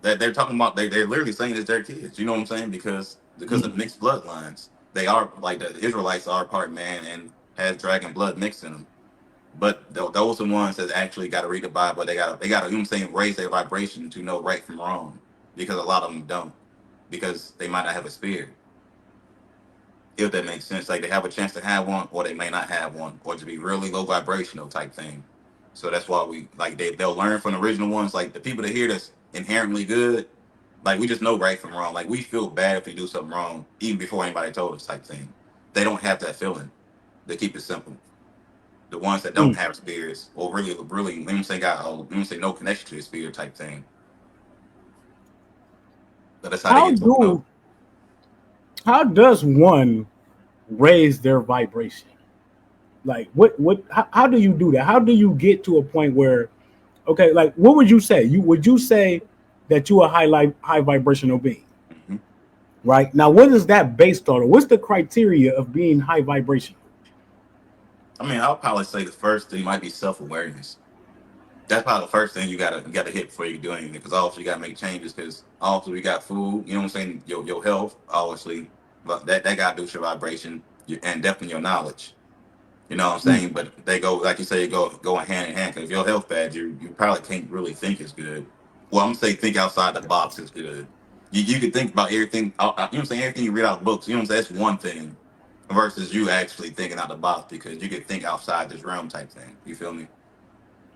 that they're talking about they're literally saying it's their kids. You know what I'm saying? Because of Mm, mixed bloodlines, they are like the Israelites are part man and has dragon blood mixed in them. But those are the ones that actually got to read the Bible. They got to you know what I'm saying raise their vibration to know right from wrong because a lot of them don't because they might not have a spirit. If that makes sense, like they have a chance to have one, or they may not have one, or to be really low vibrational type thing. So that's why we like they'll learn from the original ones. Like the people that hear that's inherently good, like we just know right from wrong. Like we feel bad if we do something wrong, even before anybody told us type thing. They don't have that feeling. They keep it simple. The ones that don't mm. have spirits, or really, let me say got, let me say no connection to the spirit type thing. But that's how they How get told do no. how does one raise their vibration? Like how do you do that? How do you get to a point where okay, like what would you say? Would you say that you are high vibrational being? Mhm. Right? Now what is that based on? What's the criteria of being high vibrational? I mean, I'll probably say the first thing might be self awareness. That's probably the first thing you gotta hit before you do anything. Because obviously you gotta make changes. Because obviously we got food. You know what I'm saying? Your health, obviously, but that gotta do with your vibration and definitely your knowledge. You know what I'm Mm, saying? But they go like you say, go hand in hand. Because if your health bad, you probably can't really think as good. Well, I'm gonna say think outside the box is good. You can think about everything. You know what I'm saying? Everything you read out of books. You know what I'm saying? That's one thing versus you actually thinking out the box because you can think outside this realm type thing. You feel me?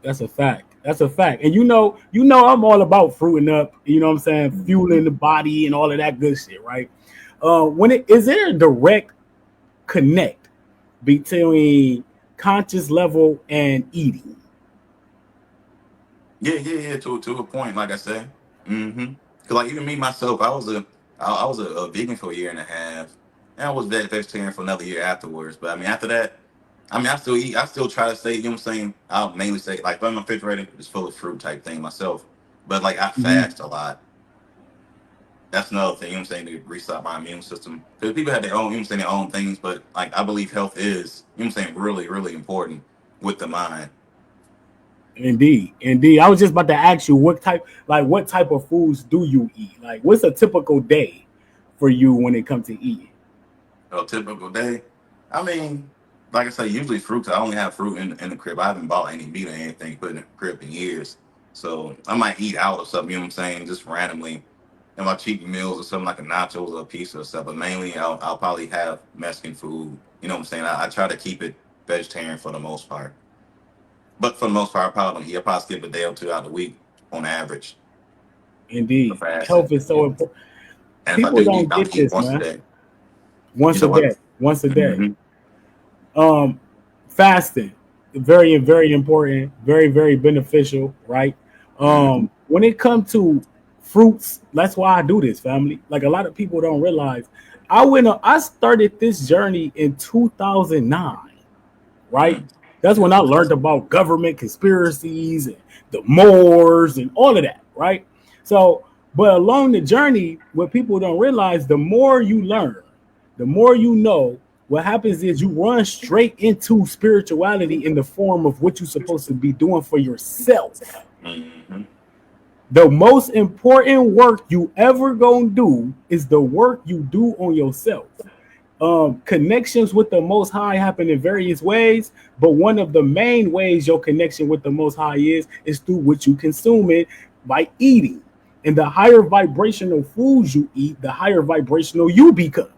that's a fact. That's a fact. And I'm all about fruiting up, you know what I'm saying, fueling the body and all of that good shit, right? When it is there a direct connect between conscious level and eating? Yeah. To a point, like I said. Mm-hmm. Cause like even me myself, I was a vegan for a year and a half, and I was vegetarian for another year afterwards. But I mean, after that, I mean, I still eat. I still try to say, you know what I'm saying. I'll mainly say like, if I'm in my refrigerator, it's full of fruit type thing myself. But like, I Mhm. fast a lot. That's another thing, you know what I'm saying, to reset my immune system. Because people have their own, you know what I'm saying, their own things, but like I believe health is, you know what I'm saying, really, really important with the mind. Indeed, indeed. I was just about to ask you what type of foods do you eat? Like, what's a typical day for you when it comes to eating? A typical day. I mean, like I say, usually fruits. I only have fruit in the crib. I haven't bought any meat or anything put in the crib in years. So I might eat out or something, you know what I'm saying, just randomly. And my cheap meals or something like a nachos or a pizza or stuff. But mainly I'll probably have Mexican food. You know what I'm saying? I try to keep it vegetarian for the most part. But for the most part, I probably don't eat. I probably skip a day or two out of the week on average for Indeed, fasting. health is Yeah. so important. And if I People do eat, don't I'll get eat this, once a man. day. You Once a know what? day, once a day. Mm-hmm. Um, Fasting, very very important, very very beneficial, right? Mm-hmm. When it comes to fruits, that's why I do this, family. Like a lot of people don't realize, I started this journey in 2009, right? Mm. That's when Yeah. I learned about government conspiracies and the Moors and all of that, right? So, but along the journey, what people don't realize, the more you learn, the more you know, what happens is you run straight into spirituality in the form of what you're supposed to be doing for yourself. Mm-hmm. The most important work you ever gonna do is the work you do on yourself. Connections with the Most High happen in various ways, but one of the main ways your connection with the Most High is through what you consume it by eating. And the higher vibrational foods you eat, the higher vibrational you become.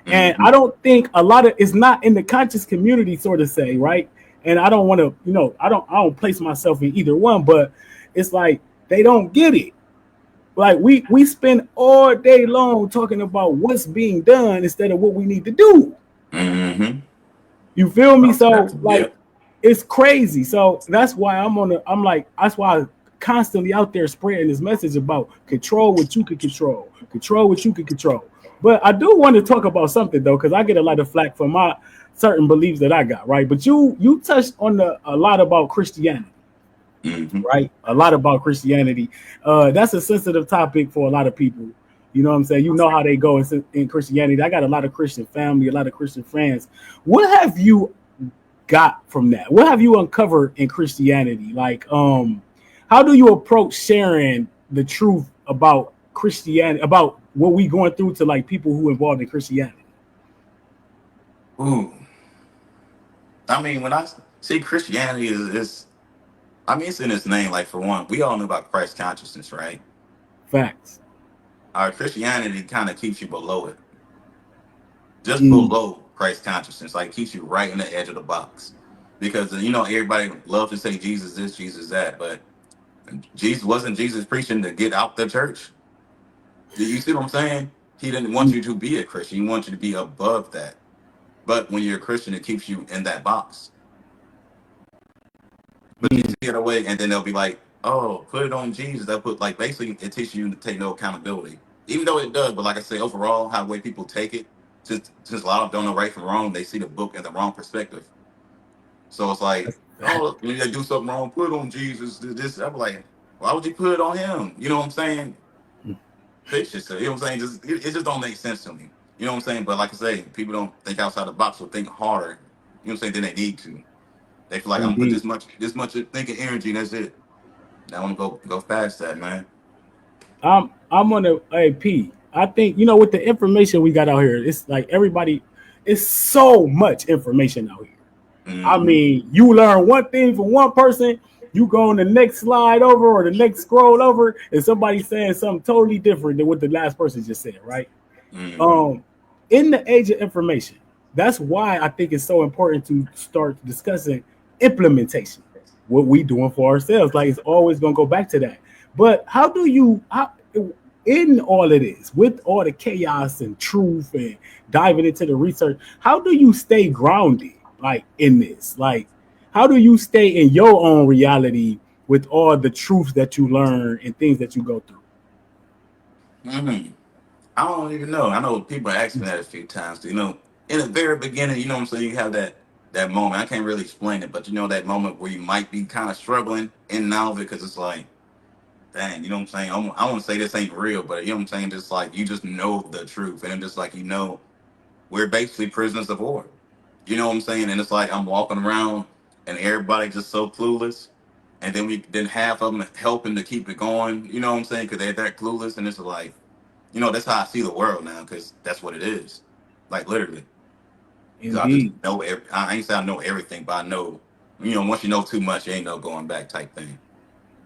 And Mm-hmm. I don't think a lot of it's not in the conscious community, sort of say, right? And I don't want to, I don't place myself in either one, but it's like they don't get it. Like we spend all day long talking about what's being done instead of what we need to do. Mm-hmm. You feel me? Most So definitely. like Yep. it's crazy. So that's why I'm like that's why I constantly out there spreading this message about control what you can control what you can control. But I do want to talk about something though, because I get a lot of flack for my certain beliefs that I got, right? But you touched on a lot about Christianity, Mm-hmm. right? A lot about Christianity. That's a sensitive topic for a lot of people. You know what I'm saying? You know how they go in Christianity. I got a lot of Christian family, a lot of Christian friends. What have you got from that? What have you uncovered in Christianity? Like, how do you approach sharing the truth about Christianity, about what we going through to like people who involved in Christianity? Ooh. I mean, when I see Christianity is, I mean, it's in its name. Like for one, we all know about Christ consciousness, right? Facts. Our Christianity kind of keeps you below it, just Mm, below Christ consciousness. Like keeps you right in the edge of the box, because you know everybody loves to say Jesus this, Jesus that, but Jesus preaching to get out the church. Do you see what I'm saying? He didn't want mm, you to be a Christian. He wants you to be above that. But when you're a Christian, it keeps you in that box. But you mm, take it away, and then they'll be like, "Oh, put it on Jesus." They'll put like basically it teaches you to take no accountability, even though it does. But like I say, overall, how the way people take it, since a lot of them don't know right from wrong, they see the book in the wrong perspective. So it's like, that's oh, when they do something wrong, put it on Jesus. This, I'm like, why would you put it on him? You know what I'm saying? Fix yourself. You know what I'm saying? It just don't make sense to me. You know what I'm saying? But like I say, people don't think outside the box or think harder. You know what I'm saying? Than they need to. They feel like I'm gonna put indeed. this much thinking energy, and that's it. I want to go past that, man. I'm on the AP. I think with the information we got out here, it's like everybody. It's so much information out here. I Mm-hmm. mean, you learn one thing from one person, you go on the next slide over or the next scroll over, and somebody's saying something totally different than what the last person just said, right? Mm-hmm. Um, in the age of information, that's why I think it's so important to start discussing implementation, what we doing for ourselves. Like it's always gonna go back to that. But how in all of this, with all the chaos and truth and diving into the research, how do you stay grounded like in this? Like, how do you stay in your own reality with all the truths that you learn and things that you go through? Mm-hmm. I don't even know. I know people asked me that a few times. You know, in the very beginning, you know what I'm saying. You have that moment. I can't really explain it, but you know that moment where you might be kind of struggling in now because it's like dang, you know what I'm saying? I want to say this ain't real, but you know what I'm saying? Just like you just know the truth, and just like we're basically prisoners of war. You know what I'm saying? And it's like I'm walking around, and everybody just so clueless, and then half of them helping to keep it going. You know what I'm saying? Because they're that clueless, and it's like, that's how I see the world now, because that's what it is, like literally. Because I just Indeed. know. I ain't say I know everything, but I know. Once you know too much, you ain't no going back type thing.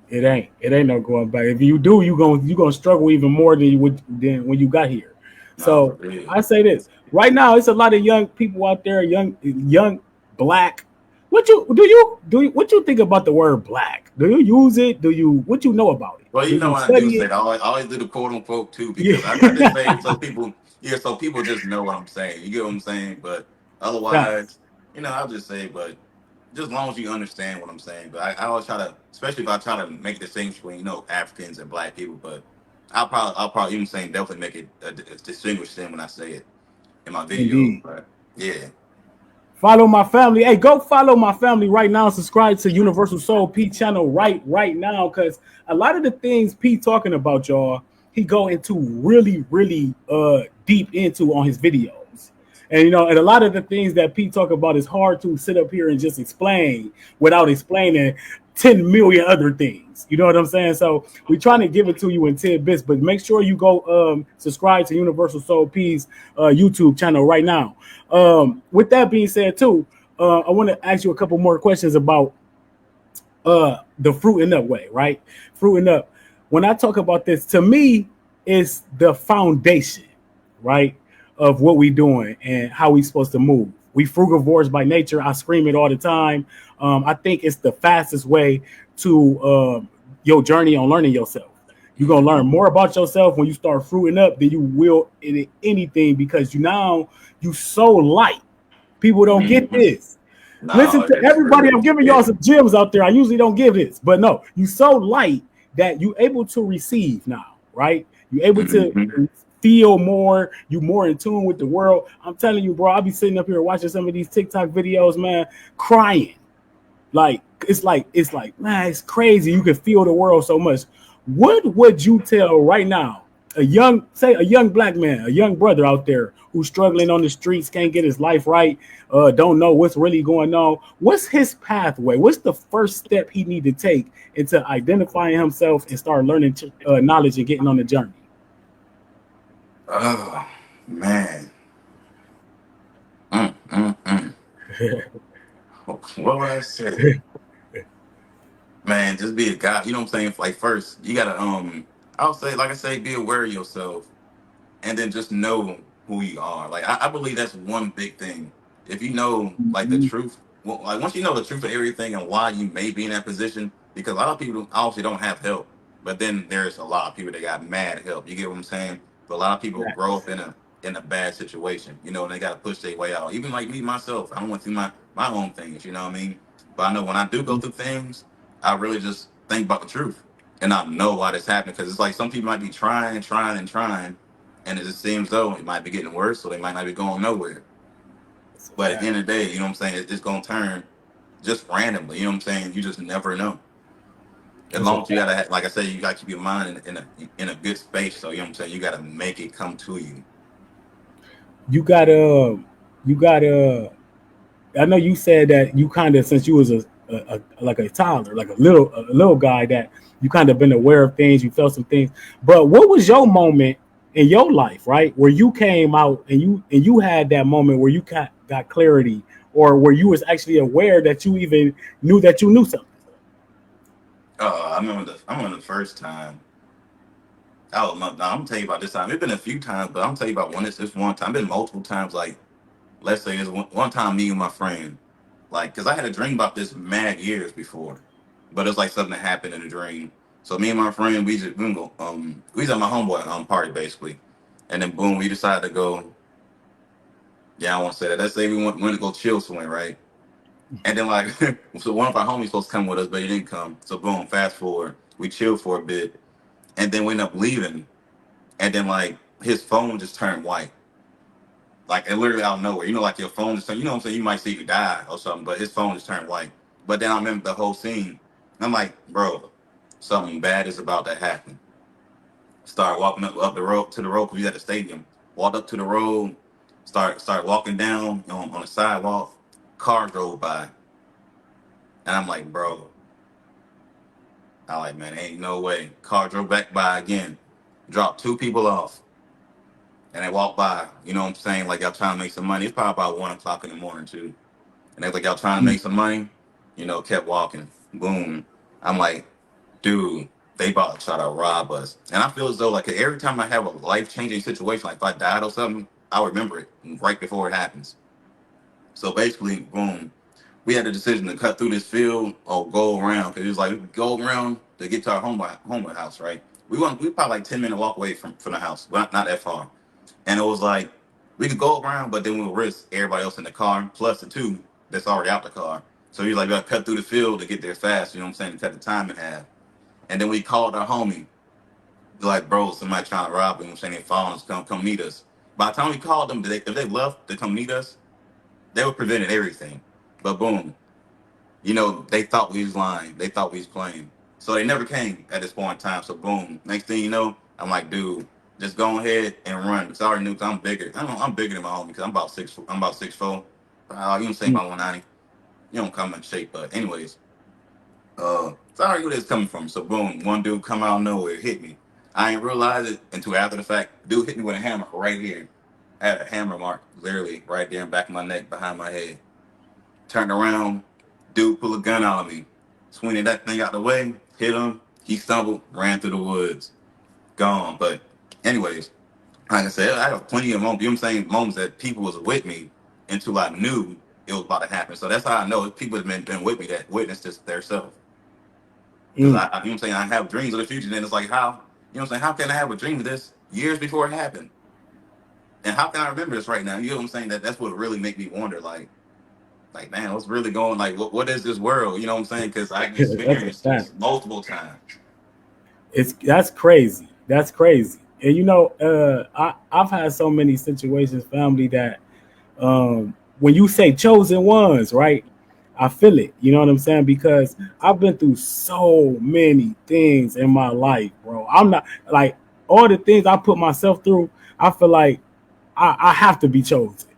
It ain't. It ain't no going back. If you do, you gonna struggle even more than you would than when you got here. Nah, for So real. I say this right now. It's a lot of young people out there, young black. What you think about the word black? Do you use it? What you know about it? Well, Do you I do study say it? that. I always do the quote unquote too, because I just say it Yeah. so people, yeah, so people just know what I'm saying. You get what I'm saying? But Facts. otherwise, I'll just say, but just as long as you understand what I'm saying. But I always try to, especially if I try to make the distinction between, Africans and black people. But I'll probably even saying definitely make it distinguish them when I say it in my videos. Indeed. But yeah, Follow my family. Hey, go follow my family right now. Subscribe to Universal Soul P channel right now, because a lot of the things P talking about, y'all, he go into really deep into on his videos. And and a lot of the things that P talk about is hard to sit up here and just explain without explaining 10 million other things. You know what I'm saying? So we're trying to give it to you in 10 bits, but make sure you go subscribe to Universal Soul P's YouTube channel right now. With that being said, too, I want to ask you a couple more questions about the fruiting up way, right? Fruiting up. When I talk about this, to me, it's the foundation, right, of what we doing and how we supposed to move. We frugivores by nature. I scream it all the time. I think it's the fastest way to your journey on learning yourself. You're gonna learn more about yourself when you start fruiting up than you will in anything, because you so light. People don't get hmm this. no, Listen to it's everybody. I'm really giving y'all yeah. some gems out there. I usually don't give this, but no, you so light that you able to receive now, right? You able to hmm feel more. You more in tune with the world. I'm telling you, bro. I'll be sitting up here watching some of these TikTok videos, man, crying. Like man, it's crazy. You can feel the world so much. What would you tell right now a young black man, a young brother out there who's struggling on the streets, can't get his life right, don't know what's really going on? What's his pathway? What's the first step he need to take into identifying himself and start learning knowledge and getting on the journey? Oh man. Mm. What would I say? Man, just be a guy. You know what I'm saying? Like first, you gotta I'll say, like I say, be aware of yourself, and then just know who you are. Like I believe that's one big thing. If you know like the Mhm. truth, well, like once you know the truth of everything and why you may be in that position, because a lot of people obviously don't have help, but then there's a lot of people that got mad help. You get what I'm saying? But a lot of people grow up in a bad situation, and they got to push their way out. Even like me myself, I went through my own things. You know what I mean? But I know when I do go through things, I really just think about the truth, and I know why this happened, because it's like some people might be trying, and it just seems though it might be getting worse, so they might not be going nowhere. That's a But at the fact. end of the day, you know what I'm saying, it's gonna turn just randomly. You know what I'm saying? You just never know. As That's a long as you fact. gotta like I say, you gotta keep your mind in a good space. So you know what I'm saying, you gotta make it come to you. You gotta, you gotta. I know you said that you kind of, since you was like a toddler, like a little guy, that you kind of been aware of things, you felt some things. But what was your moment in your life, right, where you came out and you had that moment where you got clarity, or where you was actually aware that you even knew that you knew something? I remember the first time. Oh no, I'm gonna tell you about this time. It's been a few times, but I'm gonna tell you about this one time. Been multiple times. Like let's say this one time, me and my friend, like, because I had a dream about this mad years before, but it's like something that happened in a dream. So me and my friend, we was at my homeboy party basically, and then boom, we decided to go. Yeah, I won't say that. Let's say went to go chill somewhere, right? And then like, so one of our homies supposed to come with us, but he didn't come. So boom, fast forward, we chilled for a bit, and then we end up leaving, and then like his phone just turned white. Like and literally out of nowhere. Like your phone just turned, what I'm saying? You might see you die or something, but his phone just turned white. But then I remember the whole scene. And I'm like, bro. something bad is about to happen. Start walking up the road to the road because we at the stadium. Walked up to the road, start walking down on the sidewalk. Car drove by, and I'm like, bro, I like, man, ain't no way. Car drove back by again, dropped two people off, and they walked by. You know what I'm saying? Like y'all trying to make some money. It's probably about 1 o'clock in the morning too, and they like y'all trying to make some money. You know, kept walking. Boom. I'm like, dude, they about to try to rob us. And I feel as though like every time I have a life changing situation, like if I died or something, I remember it right before it happens. So basically, boom, we had a decision to cut through this field or go around. Cause it was like we could go around to get to our home house, right? We probably like 10-minute walk away from the house, but not that far. And it was like we could go around, but then we'll risk everybody else in the car, plus the two that's already out the car. So he's like, we gotta cut through the field to get there fast, you know what I'm saying, to cut the time in half. And then we called our homie, like, bro, somebody trying to rob him, you know what I'm saying, they following us, come meet us. By the time we called them, if they left to come meet us, they would prevented everything. But boom, you know, they thought we was lying. They thought we was playing. So they never came at this point in time. So boom, next thing you know, I'm like, dude, just go ahead and run. Because I already knew, because I'm bigger. I'm bigger than my homie because I'm about 6'4". I'm about 6'4". You don't say about 190. You don't come in shape, but anyways, so I already knew where this coming from. So boom, one dude come out of nowhere, hit me. I ain't realize it until after the fact. Dude hit me with a hammer right here. I had a hammer mark literally right there in the back of my neck, behind my head. Turned around, dude pulled a gun out of me. Swinging that thing out the way, hit him. He stumbled, ran through the woods, gone. But anyways, like I said, I have plenty of moments, you know what I'm saying, moments that people was with me until I knew it was about to happen. So that's how I know people have been with me that witnessed this themselves. Because I, you know what I'm saying, I have dreams of the future, and it's like, how, you know what I'm saying, how can I have a dream of this years before it happened? And how can I remember this right now? You know what I'm saying? That's what really make me wonder, like, man, what's really going, like, what is this world? You know what I'm saying? Because I That's a experienced fact. this multiple times. That's crazy. That's crazy. And you know, I've had so many situations, family, that when you say chosen ones, right? I feel it. You know what I'm saying? Because I've been through so many things in my life, bro. I'm not like all the things I put myself through. I feel like I have to be chosen.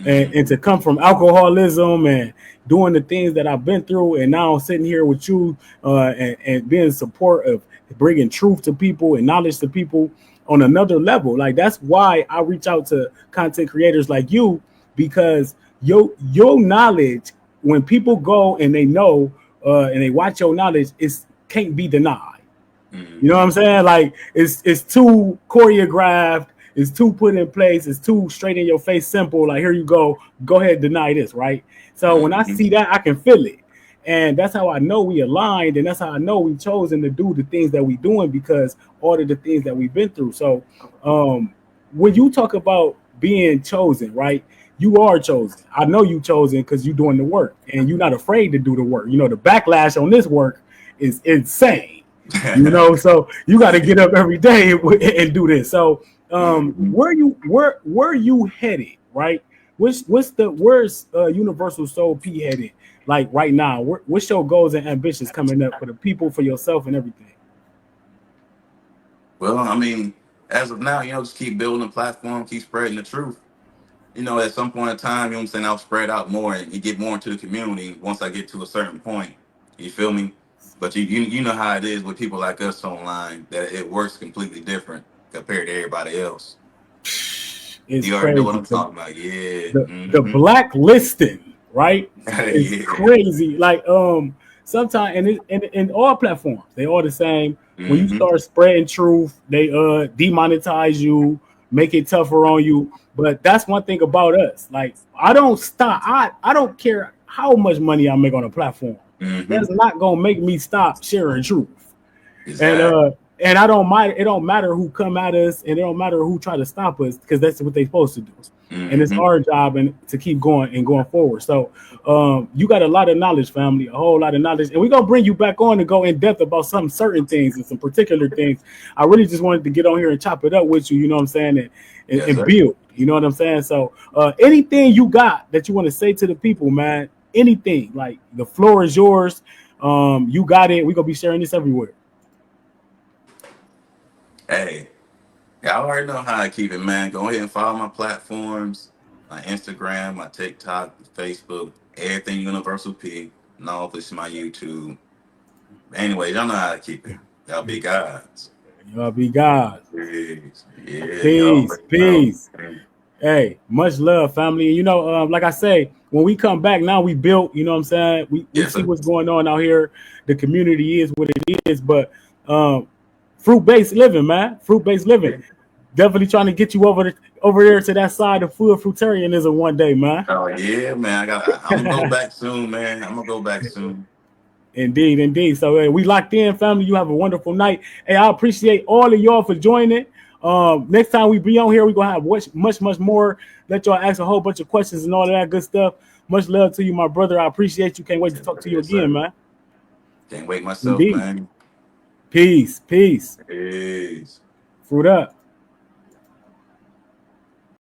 Mm-hmm. And to come from alcoholism and doing the things that I've been through, and now sitting here with you and being in support of bringing truth to people and knowledge to people on another level. Like that's why I reach out to content creators like you, because your knowledge, when people go and they know and they watch your knowledge, it can't be denied. You know what Mm-hmm. I'm saying? Like it's too choreographed, it's too put in place, it's too straight in your face, simple. Like here you go ahead, deny this, right? So when I Mm-hmm. see that, I can feel it, and that's how I know we aligned, and that's how I know we chosen to do the things that we doing because all of the things that we've been through. So when you talk about being chosen, right? You are chosen. I know you chosen because you're doing the work, and you're not afraid to do the work. You know the backlash on this work is insane. You know, so you got to get up every day and do this. So Mm-hmm. where you headed, right? Where's Universal Soul P headed, like right now? What's your goals and ambitions coming up for the people, for yourself, and everything? Well, I mean, as of now, you know, just keep building the platform, keep spreading the truth. You know, at some point in time, you know what I'm saying, I'll spread out more and you get more into the community once I get to a certain point. You feel me? But you know how it is with people like us online, that it works completely different compared to everybody else. It's You already know what crazy. I'm talking about. Yeah. The Mm-hmm. blacklisting, right? It's Yeah. crazy. Like sometimes in all platforms, they all the same. When you Mm-hmm. start spreading truth, they demonetize you, make it tougher on you. But that's one thing about us. Like I don't stop. I don't care how much money I make on a platform. Mm-hmm. That's not gonna make me stop sharing truth. And Exactly. I don't mind. It don't matter who come at us, and it don't matter who try to stop us, because that's what they supposed to do. And it's Mm-hmm. our job and to keep going and going forward. So you got a lot of knowledge, family, a whole lot of knowledge, and we're gonna bring you back on and go in depth about some certain things and some particular things. I really just wanted to get on here and chop it up with you. You know what I'm saying, Yes, and sir. build. You know what I'm saying. So anything you got that you want to say to the people, man, anything, like the floor is yours. You got it. We're gonna be sharing this everywhere. Hey, y'all already know how I keep it, man. Go ahead and follow my platforms, my Instagram, my TikTok, Facebook, everything Universal P. No, this is my YouTube. Anyway, y'all know how to keep it. Y'all be gods. Y'all be God. Peace. Yeah, y'all Peace. already know. Peace. Hey, much love, family. And you know, like I say, when we come back now, we built, you know what I'm saying? We Yes, see sir. what's going on out here. The community is what it is, but fruit-based living, man. Fruit-based living. Definitely trying to get you over there to that side of full fruitarianism one day, man. Oh yeah, man. I'm gonna go back soon, man. I'm gonna go back soon. Indeed, indeed. So we locked in, family. You have a wonderful night. Hey, I appreciate all of y'all for joining. Next time we be on here, we're gonna have much more. Let y'all ask a whole bunch of questions and all of that good stuff. Much love to you, my brother. I appreciate you. Can't wait to talk to you Yes, again, sir. man. Can't wait myself, Indeed. man. Peace. Peace. Fruit up.